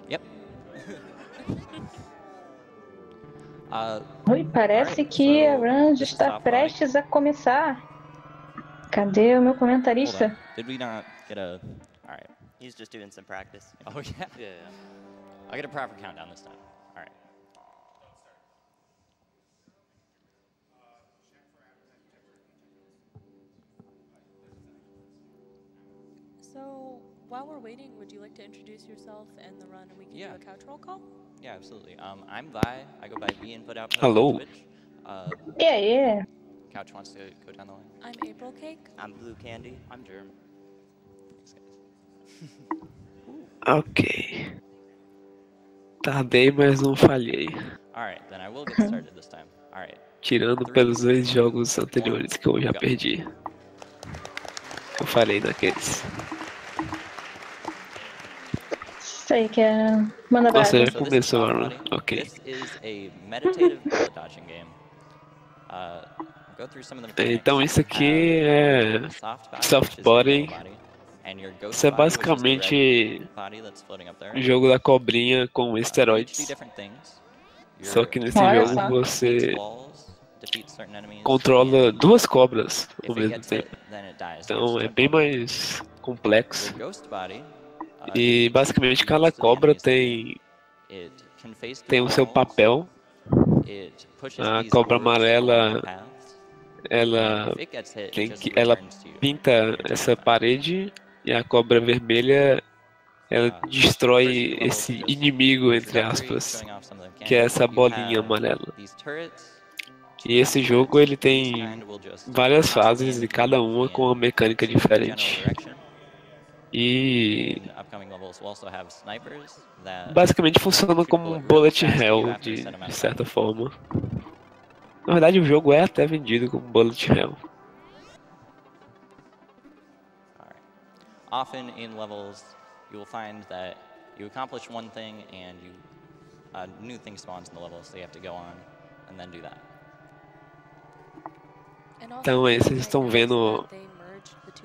Yep. Oi, parece que a run já está prestes a começar. Cadê o meu comentarista? Did we not get a... Alright. He's just doing some practice. Oh, yeah? Yeah. I'll get a proper countdown this time. Alright. So, while we're waiting, would you like to introduce yourself and the run, and we can do a couch roll call? Yeah, absolutely. I'm Vi. I go by V input output Hello. on Twitch. Yeah. Couch wants to go down the line. I'm April Cake. I'm Blue Candy. I'm Germ. Thanks, guys. Ok. Tardei, mas não falhei. Alright, then I will get started this time. Alright. Tirando pelos 2 jogos anteriores que eu já perdi. Eu falei naqueles. Sei que é... Manda Nossa, brasa. já começou a run. Ok. This is a meditative bullet dodging game. Go through some of the mechanics. Então isso aqui é soft body. Isso é basicamente o jogo da cobrinha com esteroides. Só que nesse jogo você controla 2 cobras ao mesmo tempo. Então é bem mais complexo. E basicamente cada cobra tem o seu papel. A cobra amarela ela pinta essa parede e a cobra vermelha ela destrói esse inimigo, entre aspas, que é essa bolinha amarela. E esse jogo ele tem várias fases e cada uma com uma mecânica diferente. E basicamente funciona como um bullet hell de certa forma. Na verdade o jogo é até vendido como bullet hell. Often in levels you will find that you accomplish one thing and new thing spawns in the level, so you have to go on and then do that. Então aí vocês estão vendo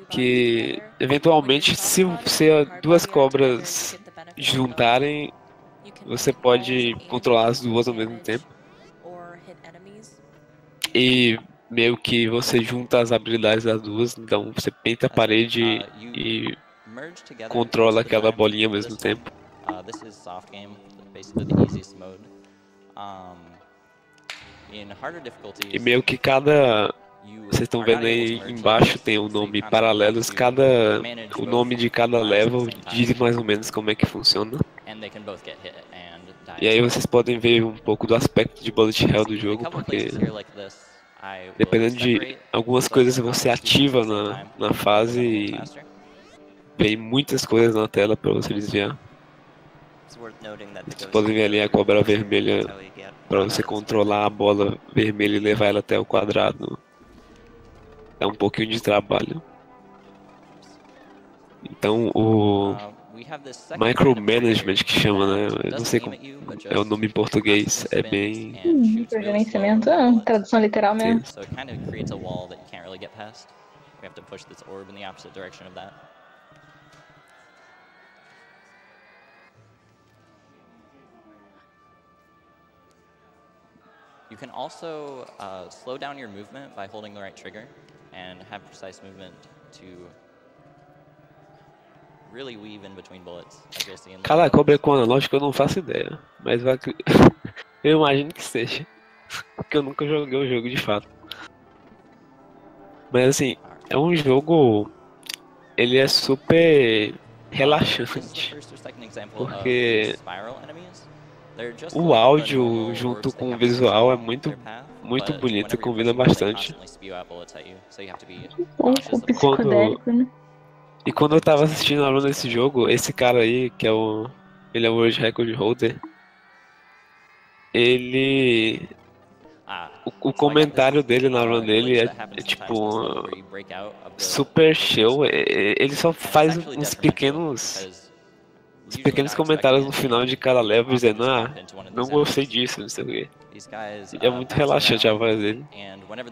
que eventualmente se 2 cobras juntarem, você pode controlar as 2 ao mesmo tempo. E meio que você junta as habilidades das 2, então você pinta a parede e controla aquela bolinha ao mesmo tempo. E meio que vocês estão vendo aí embaixo tem um nome paralelos, o nome de cada level diz mais ou menos como é que funciona. E aí vocês podem ver um pouco do aspecto de bullet hell do jogo, porque dependendo de algumas coisas você ativa na fase e vem muitas coisas na tela para você desviar. Vocês podem ver ali a cobra vermelha para você controlar a bola vermelha e levar ela até o quadrado. É um pouquinho de trabalho. Então o micromanagement que chama, né? Eu não sei como é o nome em português, é bem... Microgerenciamento, tradução literal mesmo. So it kind of creates a wall that you can't really get past. We have to push this orb in the opposite direction of that. You can also slow down your movement by holding the right trigger and have precise movement to really weave in between bullets, as you'll see in the Cada cobra com analógico eu não faço ideia, mas eu imagino que seja, porque eu nunca joguei o jogo de fato. Mas assim, é um jogo, ele é super relaxante, porque o áudio junto com o visual é muito bonito, combina bastante. E quando eu tava assistindo a run desse jogo, esse cara aí, que ele é o World Record Holder, ele O comentário dele na run dele é tipo super show. Ele só faz uns pequenos comentários no final de cada level dizendo, não gostei disso, não sei o quê. E é muito relaxante a voz dele.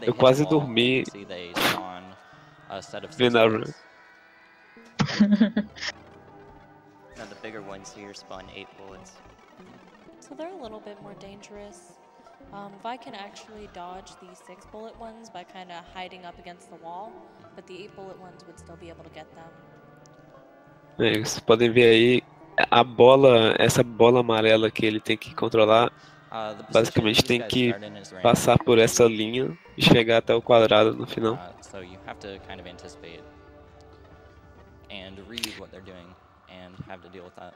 Eu quase dormi vendo a run. Now the bigger ones here spawn 8 bullets. So they're a little bit more dangerous. Vi can actually dodge the 6 bullet ones by kind of hiding up against the wall, but the 8 bullet ones would still be able to get them. Vocês podem ver aí essa bola amarela que ele tem que controlar. Basicamente tem que passar por essa linha e chegar até o quadrado no final. So you have to kind of anticipate and read what they're doing and have to deal with that.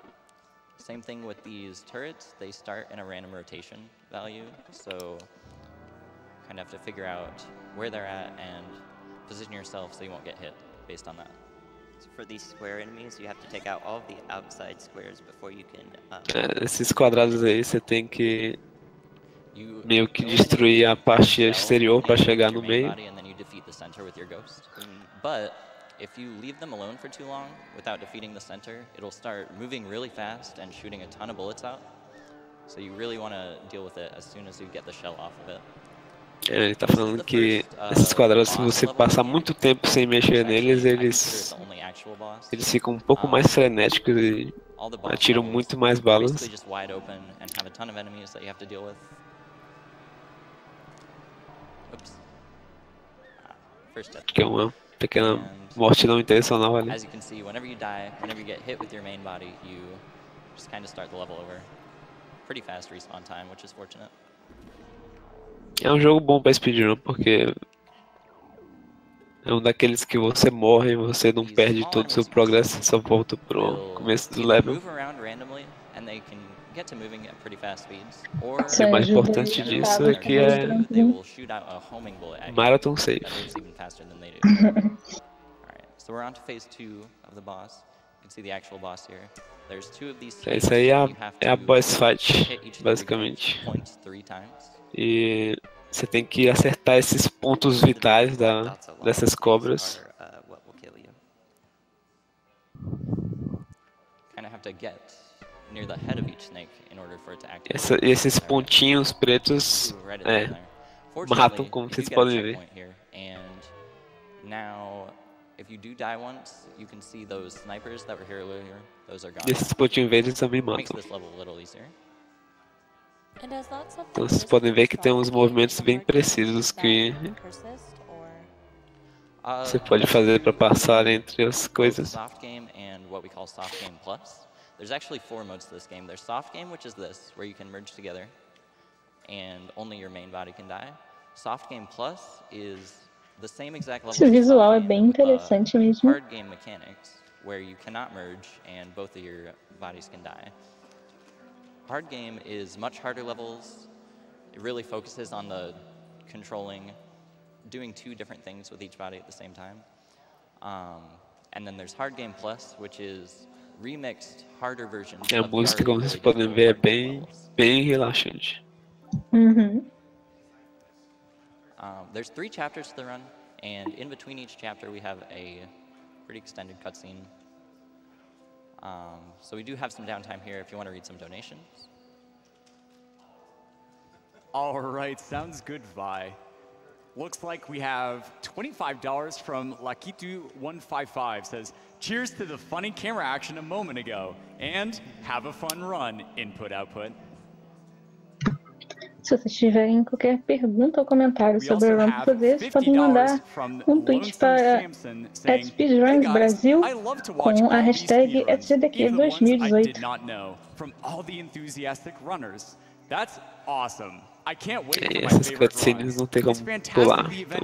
Same thing with these turrets, they start in a random rotation value, so kind of have to figure out where they're at and position yourself so you won't get hit based on that. So for these square enemies, you have to take out all of the outside squares before you can... Esses quadrados aí você tem que meio que destruir a parte exterior para chegar no meio. But if you leave them alone for too long without defeating the center, it'll start moving really fast and shooting a ton of bullets out. So you really want to deal with it as soon as you get the shell off of it. Ele tá falando que esses quadrados, se você passar muito tempo sem mexer neles, eles ficam um pouco mais frenéticos e atiram muito mais balas. Que é uma pequena morte não intencional ali. As you can see, whenever you die, whenever you get hit with your main body, you just kind of start the level over. Pretty fast respawn time, which is fortunate. É um jogo bom pra speedrun, porque é um daqueles que você morre e você não perde todo o seu progresso, só volta pro começo do level. E o mais importante disso é que é Marathon Save. So we're on to phase 2 of the boss. You can see the actual boss here. There's 2 of these. Isso aí é a boss fight, basicamente. E você tem que acertar esses pontos vitais dessas cobras. Esses pontinhos pretos matam, como vocês podem ver. Esses pontinhos verdes também matam. Então vocês podem ver que tem uns movimentos bem precisos que você pode fazer para passar entre as coisas. There's actually 4 modes to this game. There's soft game, which is this, where you can merge together and only your main body can die. Soft game plus is the same exact level. Esse visual é bem interessante mesmo. Hard game mechanics, where you cannot merge and both of your bodies can die. Hard game is much harder levels. It really focuses on the controlling, doing 2 different things with each body at the same time. And then there's hard game plus, which is remixed harder versions. A música, como vocês podem ver, é bem relaxante. There's 3 chapters to the run, and in between each chapter we have a pretty extended cutscene. So we do have some downtime here if you want to read some donations. All right, sounds good, Vi. Looks like we have $25 from Lakitu155. Says, cheers to the funny camera action a moment ago, and have a fun run, input, output. Se vocês tiverem qualquer pergunta ou comentário sobre o run por fazer, vocês podem mandar um tweet para @speedrunsbrasil com a hashtag SGDQ2018. Essas cutscenes não tem como pular. Então.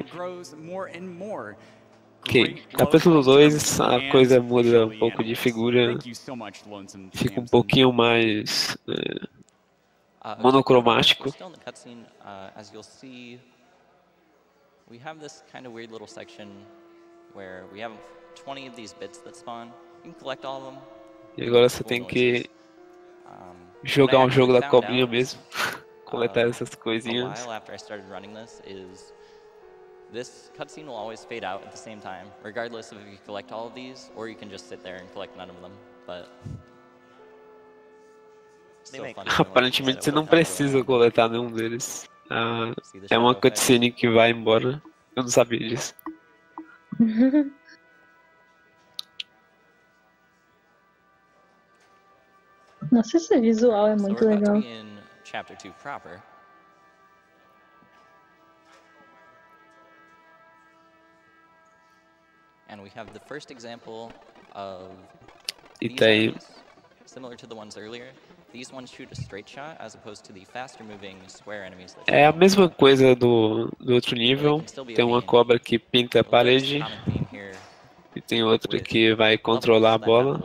Ok, capítulo 2, a coisa muda um pouco de figura, fica um pouquinho mais monocromático. We have this kind of weird little section where we have 20 of these bits that spawn. You can collect all of them. E agora você tem que jogar um jogo da cobrinha mesmo. coletar essas a coisinhas. while after I started running this is this cutscene will always fade out at the same time, regardless of if you collect all of these or you can just sit there and collect none of them. But still fun to aparentemente você não precisa coletar nenhum deles. Ah, é uma cutscene que vai embora. Eu não sabia disso. Nossa, esse visual é muito legal. In chapter 2 proper. And we have the first example of these enemies, similar to the ones earlier. These ones shoot a straight shot as opposed to the faster moving square enemies that é a mesma coisa do outro nível. Tem uma cobra que pinta a parede e tem outra que vai controlar a bola.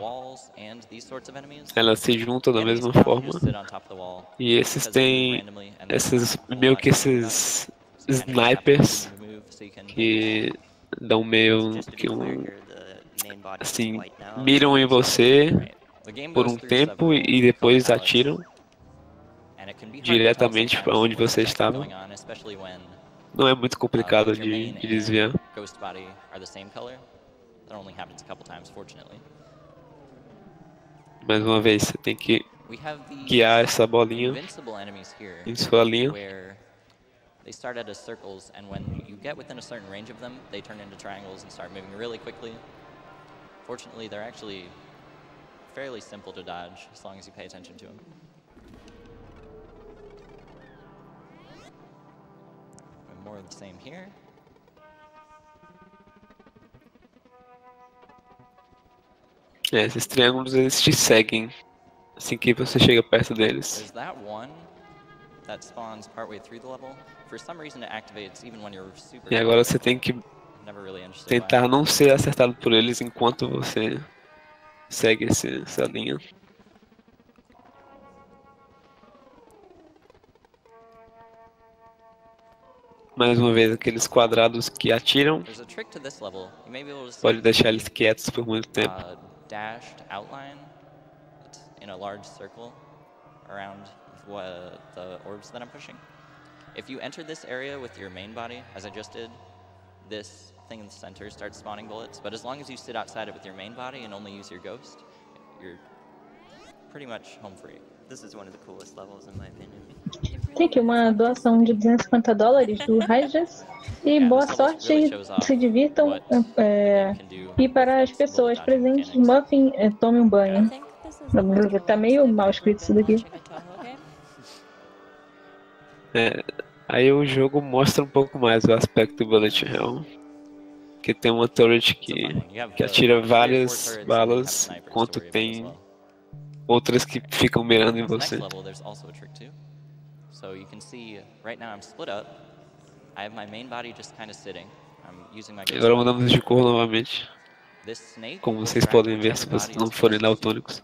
Elas se juntam da mesma forma. E esses têm meio que esses snipers que dão meio que assim, miram em você por um tempo e depois atiram diretamente para onde você estava. Não é muito complicado de desviar. Mais uma vez, você tem que guiar essa bolinha em sua linha. They start out as circles, and when you get within a certain range of them, they turn into triangles and start moving really quickly. Fortunately, they're actually fairly simple to dodge, as long as you pay attention to them. And more of the same here. Esses triângulos, eles te seguem assim que você chega perto deles. There's that one that spawns partway through the level. For some reason it activates even when you're super. E agora você tem que tentar não ser acertado por eles enquanto você segue essa linha. Mais uma vez, aqueles quadrados que atiram, pode deixar eles quietos por muito tempo. Dashed outline in a large circle around the orbs that I'm pushing. If you enter this area with your main body, as I just did, this thing in the center starts spawning bullets, but as long as you sit outside it with your main body and only use your ghost, you're pretty much home free. This is one of the coolest levels in my opinion. Tem aqui uma doação de $250 do Raijas. E boa sorte e se divirtam. E para as pessoas presentes, Muffin, tome um banho. Tá meio mal escrito isso daqui. Aí o jogo mostra um pouco mais o aspecto do Bullet Hell. Que tem uma turret que atira várias balas, enquanto tem outras que ficam mirando em você. So you can see right now I'm split up. I have my main body just kind of sitting. I'm using my. Agora mudamos de cor novamente. Como vocês podem ver se vocês não forem daltônicos.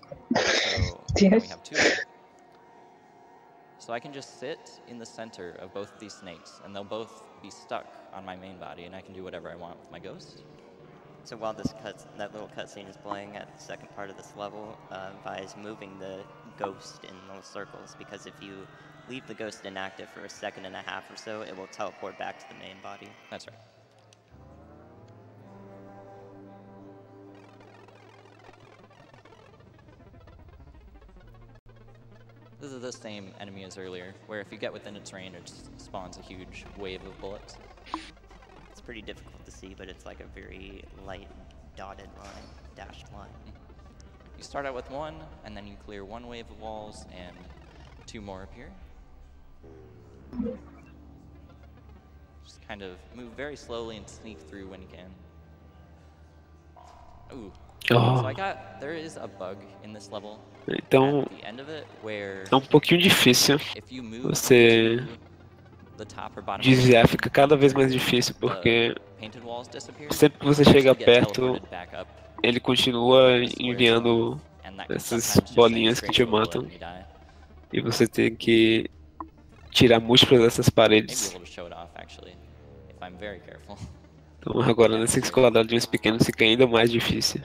So I can just sit in the center of both of these snakes, and they'll both be stuck on my main body, and I can do whatever I want with my ghost. So while that little cutscene is playing at the second part of this level, Vi is moving the ghost in those circles, because if you leave the ghost inactive for a second and a half or so, it will teleport back to the main body. That's right. This is the same enemy as earlier, where if you get within its range, it just spawns a huge wave of bullets. It's pretty difficult to see, but it's like a very light dotted line, dashed line. You start out with one, and then you clear one wave of walls, and two more appear. Just kind of move very slowly and sneak through when you can. Ooh. So there is a bug in this level. Então, at the end of it, where é um pouquinho difícil. Você desviar fica cada vez mais difícil, porque sempre que você chega perto, ele continua enviando essas bolinhas que te matam. E você tem que tirar múltiplas dessas paredes. Então agora nesses quadradinhos pequenos fica ainda mais difícil.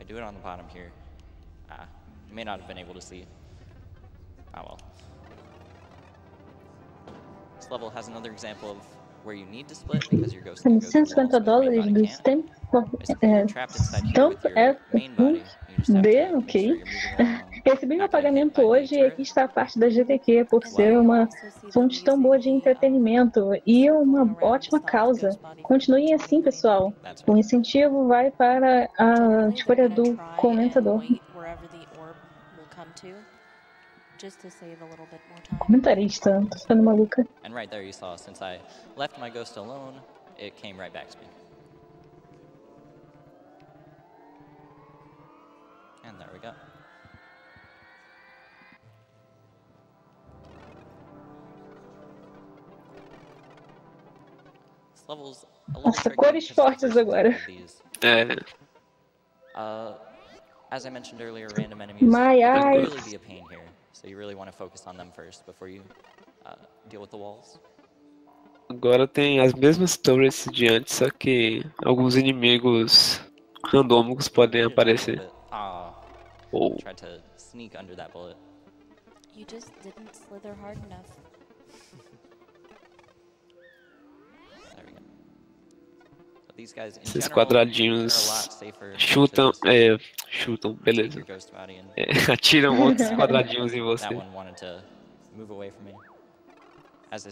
Do it on the bottom here. You may not have been able to see. Ah, well. This level has another example of where you need to split because your ghost can go through walls, but your main body can't. Basically, you're trapped inside here with your main body. You just have to make sure you're moving along. Recebi meu pagamento hoje e aqui está a parte da GDQ por ser uma fonte tão boa de entretenimento e uma ótima causa. Continuem assim, pessoal. O incentivo vai para a escolha do comentador. Comentarista, tô ficando maluca. And right there you saw, since I left my ghost alone, it came right back to me. And there we go. This level's a little Nossa, cores fortes agora. As I mentioned earlier, random enemies can really be a pain here. So you really want to focus on them first before you deal with the walls. Agora tem as mesmas torres de antes, só que alguns inimigos randômicos podem aparecer. Tried to sneak under that bullet. You just didn't slither hard enough. There we go. But these guys, in Esses general, quadradinhos chutam, beleza. Atiram outros quadradinhos em você.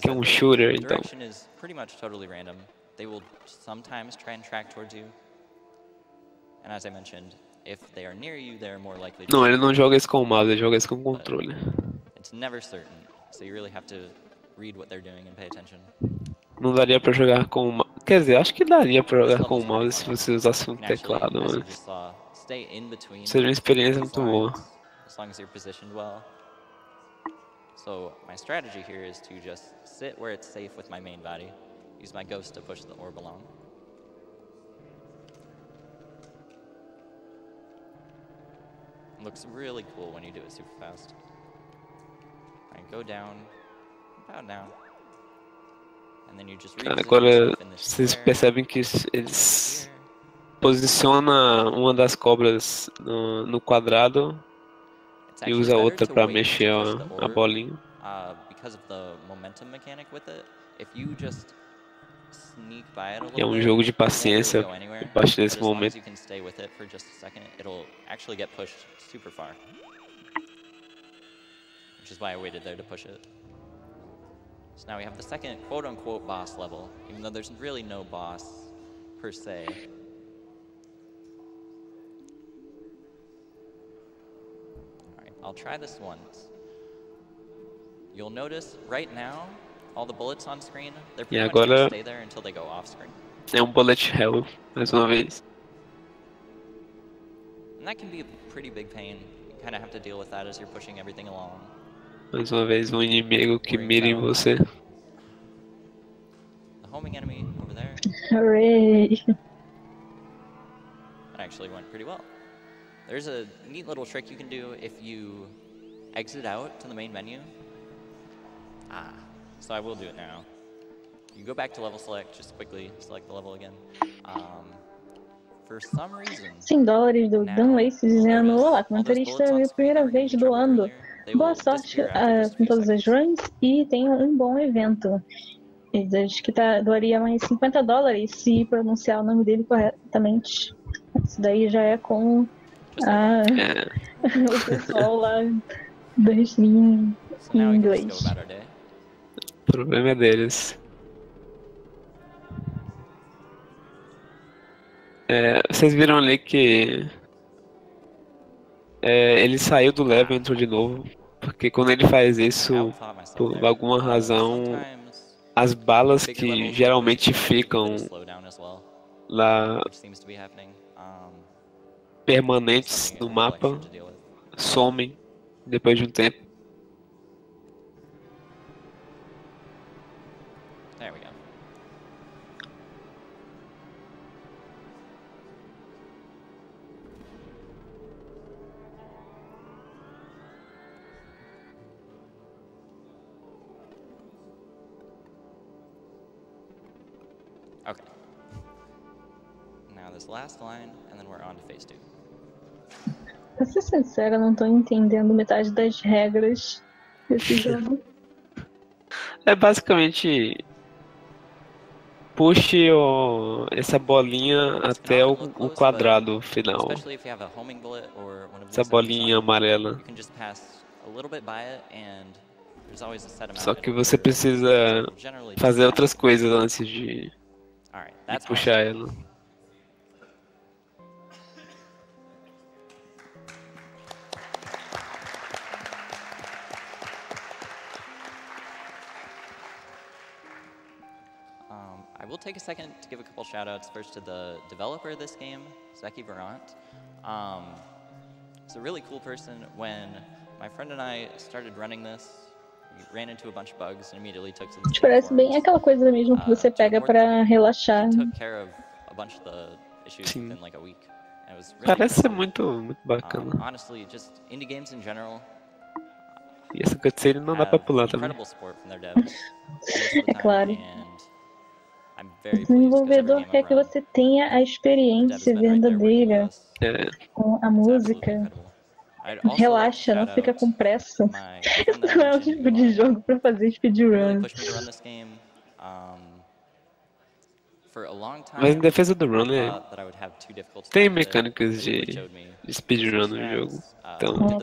Que é um shooter, então. Direction is pretty much totally random. They will sometimes try and track towards you. And as I mentioned, if they are near you, they're more likely to. Não, ele não joga isso com o mouse, ele joga isso com o controle. It's never certain, so you really have to read what they're doing and pay attention. Não daria pra jogar com o mouse. Quer dizer, acho que daria pra jogar com o mouse se você usasse um teclado, mas seria uma experiência muito boa. As long as you're positioned well. So my strategy here is to just sit where it's safe with my main body. Use my ghost to push the orb along. It looks really cool when you do it super fast. I go down, about down. Agora vocês percebem que eles posicionam uma das cobras no quadrado e usa a outra para mexer a bolinha. É um jogo de paciência a partir desse momento. So now we have the second quote-unquote boss level, even though there's really no boss per se. Alright, I'll try this once. You'll notice right now, all the bullets on screen, they're pretty much going to stay there until they go off screen. É um bullet hell, mais uma vez. And that can be a pretty big pain. You kind of have to deal with that as you're pushing everything along. Mais uma vez um inimigo que mira em você. The homing enemy over there. Hooray! That actually went pretty well. There's a neat little trick you can do if you exit out to the main menu. So I will do it now. You go back to level select, just quickly select the level again. For some reason, $100 do Dan Lace dizendo: olá, comentarista, é a minha primeira vez doando. Boa sorte com todas as runs e tenha um bom evento. Ele diz que doaria mais $50 se pronunciar o nome dele corretamente. Isso daí já é com o pessoal lá do Restream em inglês. O problema é deles. Vocês viram ali que ele saiu do level e entrou de novo, porque quando ele faz isso, por alguma razão, as balas que geralmente ficam lá permanentes no mapa somem depois de um tempo. Okay. Now this last line, and then we're on to phase 2. Pra ser sincera, eu não tô entendendo metade das regras desse jogo. É basicamente puxe essa bolinha até o quadrado final. Essa bolinha amarela. Só que você precisa fazer outras coisas antes de puxar ela. I will take a second to give a couple shout-outs first to the developer of this game, Zeki Varant. He's a really cool person. When my friend and I started running this, we ran into a bunch of bugs and immediately took to the Parece bem aquela coisa mesmo que você pega pra relaxar. He took care of a bunch of the issues within like a week. And it was really Parece ser muito bacana. Honestly, just indie games in general. E essa cutscene não dá pra pular também. É claro. O desenvolvedor quer que você tenha a experiência verdadeira com a música. Relaxa, não fica com pressa. Não é o tipo de jogo pra fazer speedrun. Mas em defesa do run, tem mecânicas de speedrun no jogo. Então,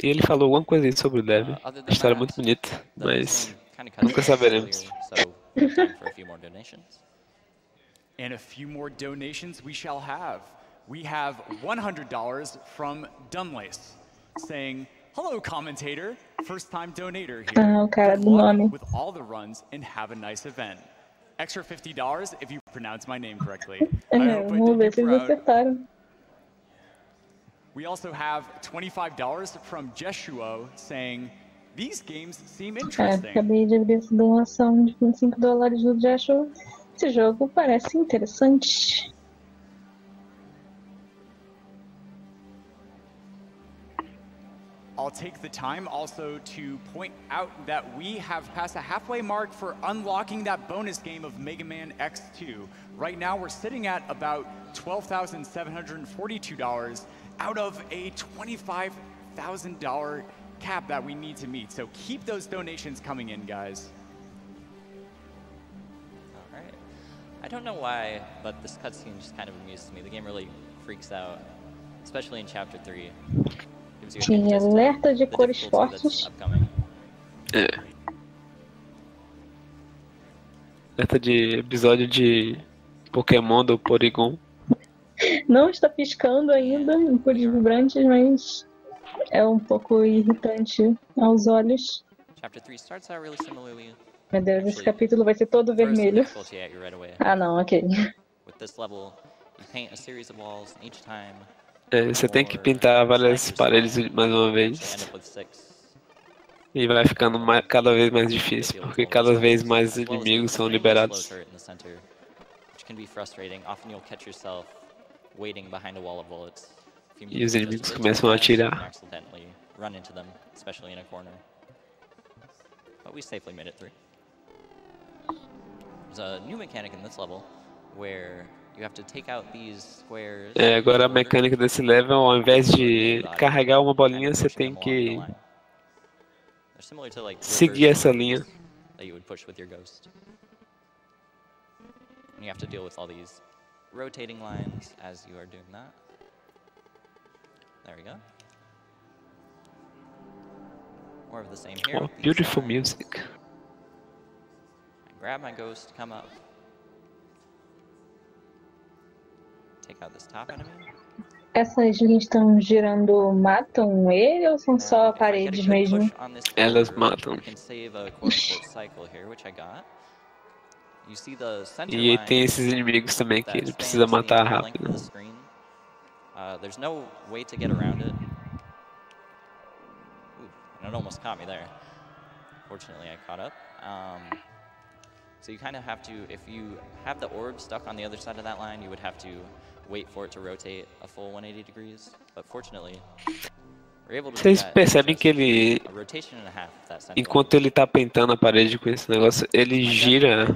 e ele falou alguma coisa aí sobre o dev. A história é muito bonita, mas nunca saberemos. And a few more donations we shall have. We have $100 from Dunlace, saying, "Hello, commentator. First-time donator here. O cara do Good luck nome. with all the runs and have a nice event. Extra $50 if you pronounce my name correctly. I hope I Vamos ver did se you eles proud." acertaram. We also have $25 from Jeshuo saying, "These games seem interesting." Acabei de abrir essa doação de $25 do Joshua. Esse jogo parece interessante. I'll take the time also to point out that we have passed a halfway mark for unlocking that bonus game of Mega Man X2. Right now we're sitting at about $12,742 out of a $25,000 cap that we need to meet. So keep those donations coming in, guys. All right. I don't know why, but this cutscene just kind of amuses me. The game really freaks out, especially in Chapter 3. Tinha alerta de cores fortes. Alerta de episódio de Pokémon do Porygon. Não está piscando ainda em cores vibrantes, mas é um pouco irritante aos olhos. Meu Deus, esse capítulo vai ser todo vermelho. Ah, não, ok. Você tem que pintar várias paredes mais uma vez. E vai ficando cada vez mais difícil, porque cada vez mais inimigos são liberados. E os inimigos começam a atirar. Agora a mecânica desse level, ao invés de carregar uma bolinha, você tem que seguir essa linha. Rotating lines as you are doing that. There we go. More of the same here. Oh, beautiful music. I grab my ghost, come up. Take out this top enemy. Essas linhas estão girando, matam ele ou são só paredes mesmo? Elas matam. E tem esses inimigos também que ele precisa matar rápido. There's no way to get around it. And it almost caught me there. Fortunately, I caught up. So you kind of have to, if you have the orb stuck on the other side of that line, you would have to wait for it to rotate a full 180 degrees. But fortunately, Vocês percebem que ele, enquanto ele tá pintando a parede com esse negócio, ele gira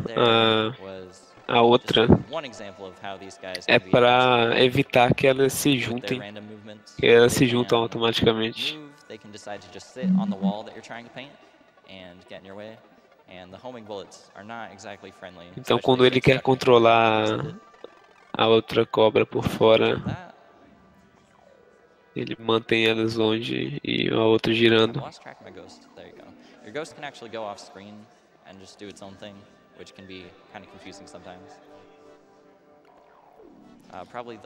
a outra. É para evitar que elas se juntem. Que elas se juntam automaticamente. Então quando ele quer controlar a outra cobra por fora, ele mantém elas longe e a outra girando. Your ghost can actually go off screen and just do its own thing, which can be kind of confusing sometimes. Probably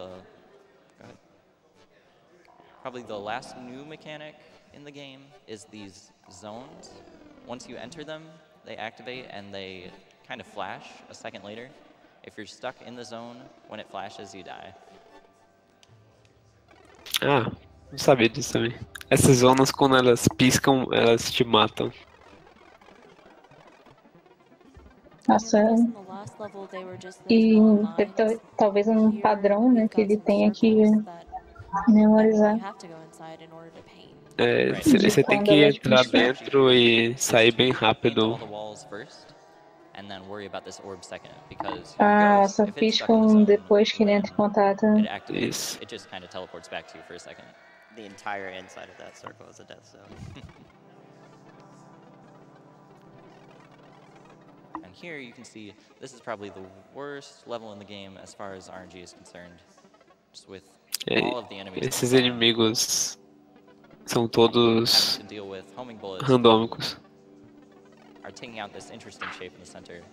the last new mechanic in the game is these zones. Once you enter them, they activate and they kind of flash a second later. If you're stuck in the zone, when it flashes, you die. Ah, não sabia disso também. Essas zonas, quando elas piscam, elas te matam. Nossa, e talvez um padrão, né, que ele tenha que memorizar. Você tem que entrar dentro e sair bem rápido. Ah, só piscam depois que ele entra em contato. Isso. The entire inside of that circle is a death zone. And here you can see this is probably the worst level in the game as far as RNG is concerned. Just with all of the enemies. Esses inimigos são todos randômicos. Are taking out this interesting shape in the center.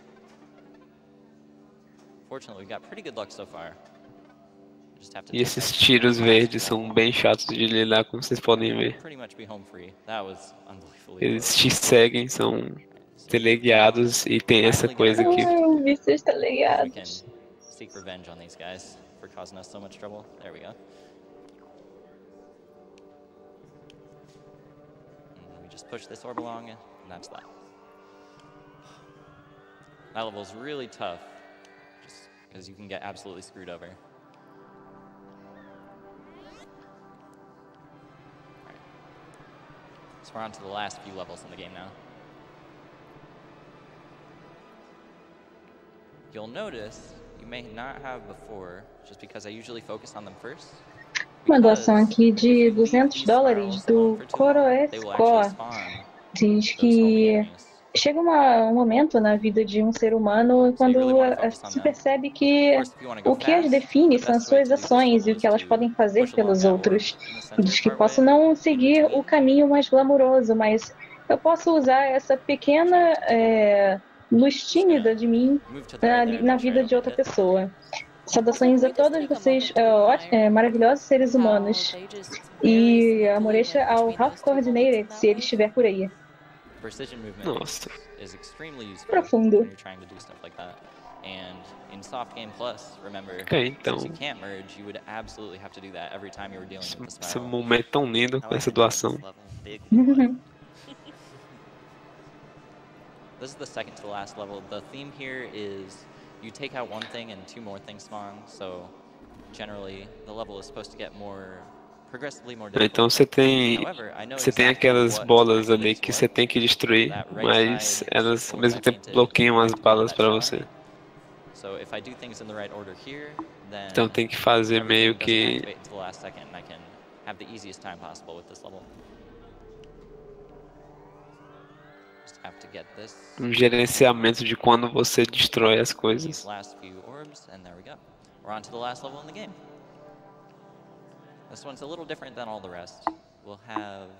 Fortunately, we've got pretty good luck so far. E esses tiros verdes são bem chatos de lidar, como vocês podem ver. Eles te seguem, são teleguiados e tem essa coisa aqui. Vistos teleguiados. Seek revenge on these guys for causing us so much trouble. There we go. And we just push this orb along, and that's that. That level is really tough, just because you can get absolutely screwed over. So we're on to the last few levels in the game now. You'll notice you may not have before, just because I usually focus on them first. Uma doação aqui de $200 do Coroescore diz que chega um momento na vida de um ser humano quando se percebe que o que as define são suas ações e o que elas podem fazer pelos outros. Diz que posso não seguir o caminho mais glamuroso, mas eu posso usar essa pequena luz tímida de mim na vida de outra pessoa. Saudações a todos vocês, maravilhosos seres humanos. E amorecha ao Half Coordinated, se ele estiver por aí. Nossa. Profundo. Ok, então. Esse momento tão lindo com essa doação. This is the second to the last level. The theme here is you take out one thing and two more things spawn. So generally the level is supposed to get progressively more difficult. Então você tem aquelas bolas ali que você tem que destruir, mas elas ao mesmo tempo bloqueiam as balas para você. Então tem que fazer meio que um gerenciamento de quando você destrói as coisas. This one's a little different than all the rest. We'll have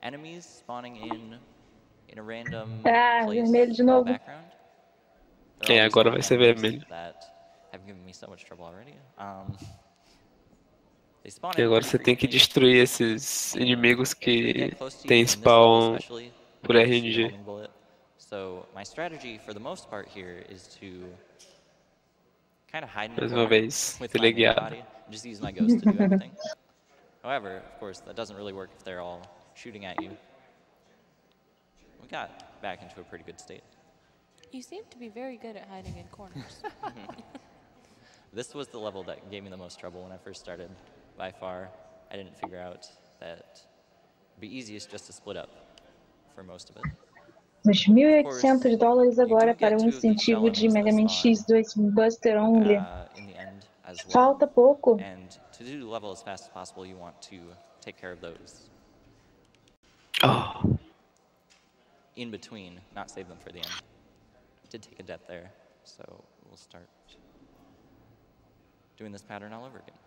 enemies spawning in a random vermelho de novo. background. Agora vai ser vermelho. Have given me so much trouble already. E agora você tem que destruir esses inimigos que tem spawn por RNG. So my strategy for the most part here is to kind of hide Mais uma vez, teleguiado. Just use my ghost to do everything. However, of course, that doesn't really work if they're all shooting at you. We got back into a pretty good state. You seem to be very good at hiding in corners. This was the level that gave me the most trouble when I first started. By far, I didn't figure out that it'd be easiest just to split up for most of it. Os $1.800 agora para o incentivo de Mega Man X2 Buster Only. In the end as well. Falta pouco. And to do the level as fast as possible, you want to take care of those. Oh. In between, not save them for the end. Did take a death there, so we'll start doing this pattern all over again.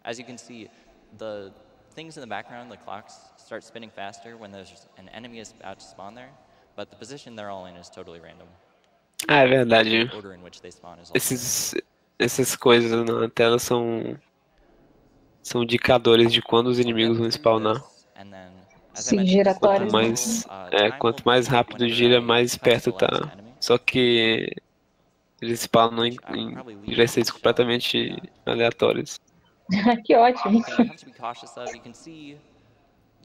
As you can see, the things in the background, the clocks, start spinning faster when there's an enemy is about to spawn there, but the position they're all in is totally random. Ah, é verdade. The order in which they spawn is also Essas coisas na tela são indicadores de quando os inimigos vão spawnar. Sim, giratórios. Quanto mais rápido gira, mais perto tá. Só que eles spawnam em direções completamente aleatórias. Que ótimo.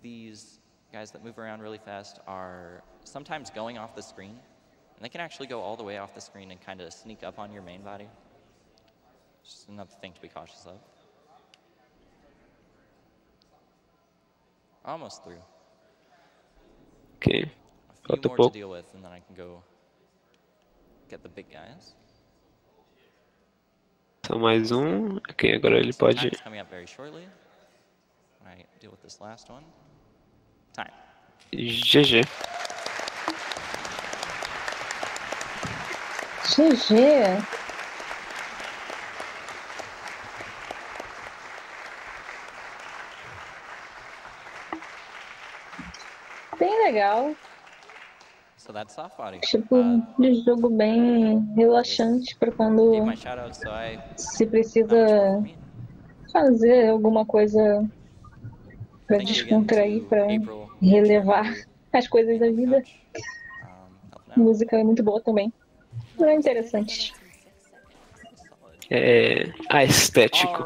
These guys that move around really fast are sometimes going off the screen, and they can actually go all the way off the screen and kind of sneak up on your main body. Just another thing to be cautious of. Almost through. Okay. A few more to deal with, and then I can go get the big guys. Só mais um. Ok, agora ele pode. Coming up very shortly. I deal with this last one. Time. GG. GG. Bem legal. So that's soft body. Tipo, de jogo bem relaxante para quando se precisa fazer alguma coisa para descontrair, para relevar as coisas da vida. A música é muito boa também. É interessante. É aestético.